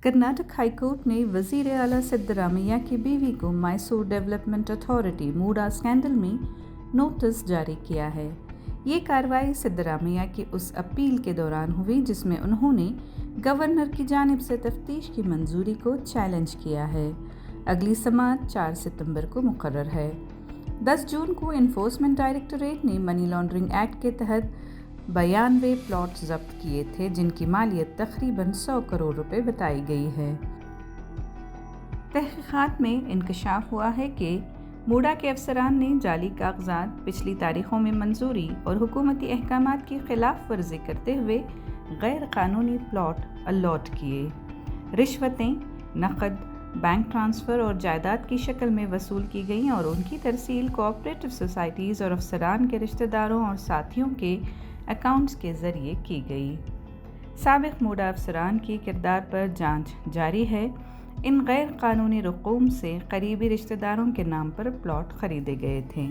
Karnataka high court ने वज़ीर आला सिद्धरामैया की बीवी को मैसूर डेवलपमेंट अथॉरिटी मूडा स्कैंडल में नोटिस जारी किया है। ये कार्रवाई सिद्धरामैया की उस अपील के दौरान हुई जिसमें उन्होंने गवर्नर की जानिब से तफ्तीश की मंजूरी को चैलेंज किया है। अगली समाअत 4 सितंबर को मुकर्रर है। 10 जून को इन्फोर्समेंट डायरेक्टरेट ने मनी लॉन्ड्रिंग एक्ट के तहत 92 प्लॉट जब्त किए थे जिनकी मालियत तकरीबन 100 करोड़ रुपए बताई गई है। तहकीकात में इंकशाफ हुआ है कि मूडा के अफसरान ने जाली कागजात, पिछली तारीखों में मंजूरी और हुकूमती अहकामात की खिलाफ वर्जी करते हुए गैर कानूनी प्लॉट अलॉट किए। रिश्वतें नकद, बैंक ट्रांसफ़र और जायदाद की शक्ल में वसूल की गईं और उनकी तरसील कोऑपरेटिव सोसाइटीज़ और अफसरान के रिश्तेदारों और साथियों के अकाउंट्स के ज़रिए की गई। साबिक़ मूडा अफसरान की किरदार पर जांच जारी है। इन गैर कानूनी रकूम से करीबी रिश्तेदारों के नाम पर प्लॉट खरीदे गए थे।